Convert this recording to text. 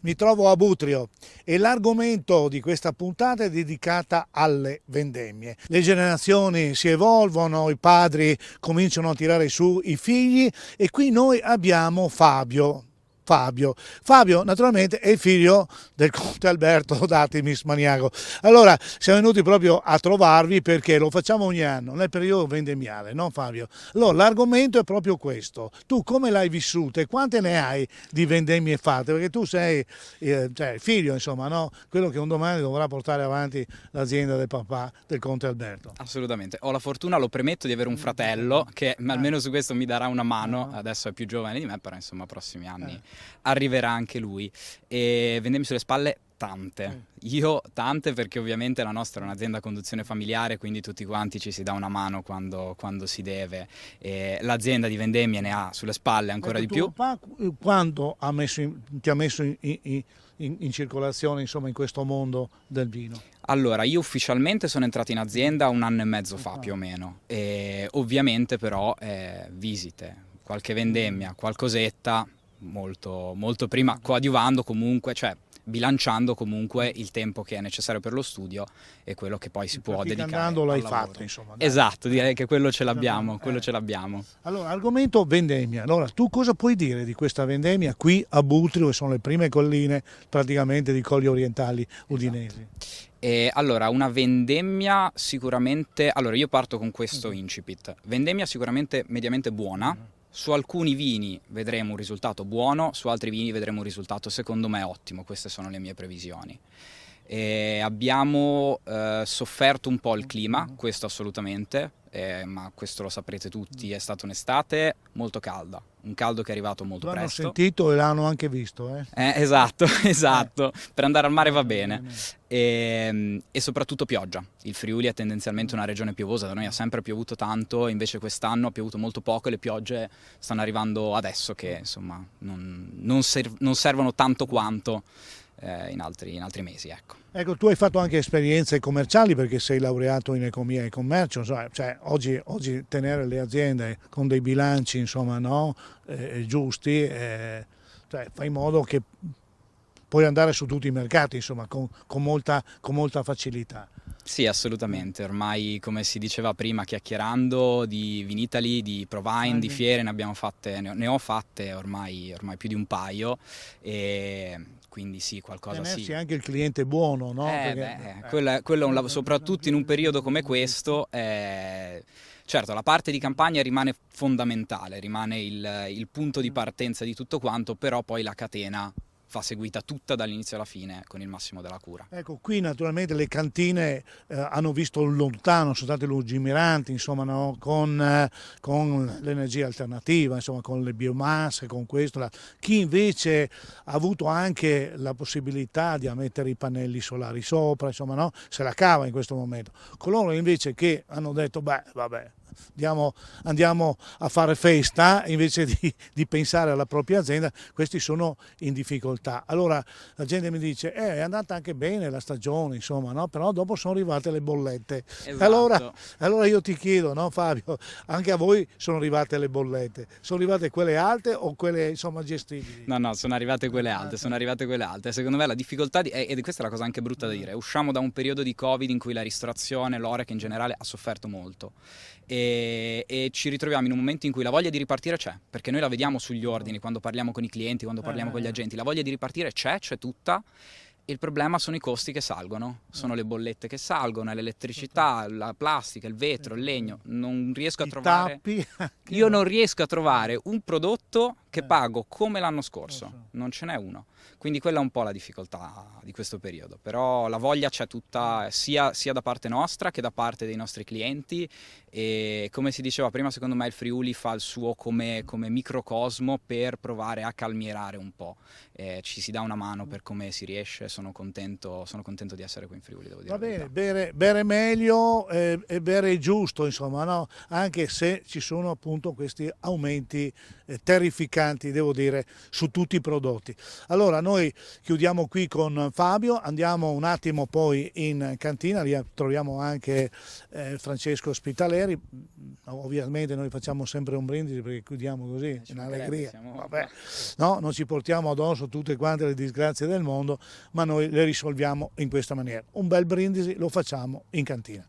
Mi trovo a Butrio e l'argomento di questa puntata è dedicata alle vendemmie. Le generazioni si evolvono, i padri cominciano a tirare su i figli e qui noi abbiamo Fabio. Fabio naturalmente è il figlio del conte Alberto D'Artemis Maniago. Allora siamo venuti proprio a trovarvi perché lo facciamo ogni anno nel periodo vendemmiale, no Fabio? Allora l'argomento è proprio questo: tu come l'hai vissuta e quante ne hai di vendemmie fatte? Perché tu sei cioè, figlio, insomma, no? Quello che un domani dovrà portare avanti l'azienda del papà del conte Alberto. Assolutamente, ho la fortuna, lo premetto, di avere un fratello che almeno su questo mi darà una mano. Adesso è più giovane di me, però insomma prossimi anni arriverà anche lui. E vendemmie sulle spalle tante, io tante, perché ovviamente la nostra è un'azienda a conduzione familiare, quindi tutti quanti ci si dà una mano quando si deve. E l'azienda di vendemmie ne ha sulle spalle ancora di più. Papà, quando ti ha messo in circolazione, insomma, in questo mondo del vino? Allora, io ufficialmente sono entrato in azienda 1 anno e mezzo fa più o meno, e ovviamente però visite, qualche vendemmia, qualcosetta, molto, molto prima, coadiuvando comunque, cioè bilanciando comunque il tempo che è necessario per lo studio e quello che poi si può dedicare andando l'hai al lavoro. fatto, insomma. Dai. Esatto, direi che quello ce l'abbiamo, Allora, argomento vendemmia. Allora, tu cosa puoi dire di questa vendemmia qui a Butrio, che sono le prime colline praticamente di Colli Orientali udinesi? E allora, una vendemmia sicuramente, allora io parto con questo incipit: vendemmia sicuramente mediamente buona. Su alcuni vini vedremo un risultato buono, su altri vini vedremo un risultato secondo me ottimo, queste sono le mie previsioni. E abbiamo sofferto un po' il clima, questo assolutamente, ma questo lo saprete tutti, è stata un'estate molto calda, un caldo che è arrivato molto presto. L'hanno sentito e l'hanno anche visto. Esatto, per andare al mare va bene. E soprattutto pioggia. Il Friuli è tendenzialmente una regione piovosa, da noi ha sempre piovuto tanto, invece quest'anno ha piovuto molto poco e le piogge stanno arrivando adesso, che insomma non servono tanto quanto in altri mesi, ecco. Ecco, tu hai fatto anche esperienze commerciali perché sei laureato in economia e commercio, insomma, cioè, oggi tenere le aziende con dei bilanci, insomma, no, giusti, cioè, fai in modo che puoi andare su tutti i mercati, insomma, con molta facilità. Sì, assolutamente. Ormai, come si diceva prima chiacchierando, di Vinitaly, di Provine, di fiere ne ho fatte ormai più di un paio, e quindi sì, qualcosa Tenersi sì. anche il cliente buono, no? Quello è un lavoro, soprattutto in un periodo come questo. Certo, la parte di campagna rimane fondamentale, rimane il punto di partenza di tutto quanto, però poi la catena va seguita tutta dall'inizio alla fine con il massimo della cura. Ecco, qui naturalmente le cantine hanno visto lontano, sono state lungimiranti, insomma, no? con l'energia alternativa, insomma, con le biomasse, con questo. Chi invece ha avuto anche la possibilità di mettere i pannelli solari sopra, insomma, no? Se la cava in questo momento. Coloro invece che hanno detto, beh, vabbè, andiamo a fare festa invece di pensare alla propria azienda, questi sono in difficoltà. Allora la gente mi dice è andata anche bene la stagione, insomma, no? Però dopo sono arrivate le bollette. Esatto. Allora io ti chiedo, no, Fabio, anche a voi sono arrivate le bollette? Sono arrivate quelle alte o quelle, insomma, gestibili? No, sono arrivate quelle alte, Secondo me la difficoltà, ed questa è la cosa anche brutta da dire, usciamo da un periodo di Covid in cui la ristorazione, l'oreca in generale ha sofferto molto. E ci ritroviamo in un momento in cui la voglia di ripartire c'è, perché noi la vediamo sugli ordini, quando parliamo con i clienti, quando parliamo con gli agenti, la voglia di ripartire c'è tutta. Il problema sono i costi che salgono, sono le bollette che salgono, è l'elettricità, la plastica, il vetro, il legno. Non riesco a trovare. Io non riesco a trovare un prodotto che pago come l'anno scorso, non ce n'è uno. Quindi quella è un po' la difficoltà di questo periodo, però la voglia c'è tutta sia da parte nostra che da parte dei nostri clienti, e come si diceva prima, secondo me il Friuli fa il suo come microcosmo per provare a calmierare un po'. Ci si dà una mano per come si riesce, sono contento di essere qui in Friuli, devo dire. Va bene, bere meglio e bere giusto, insomma, no? Anche se ci sono appunto questi aumenti terrificanti, devo dire, su tutti i prodotti. Allora noi chiudiamo qui con Fabio, andiamo un attimo poi in cantina, lì troviamo anche Francesco Spitaleri. Ovviamente noi facciamo sempre un brindisi perché chiudiamo così, in allegria. Vabbè, no, non ci portiamo addosso tutte quante le disgrazie del mondo, ma noi le risolviamo in questa maniera. Un bel brindisi lo facciamo in cantina.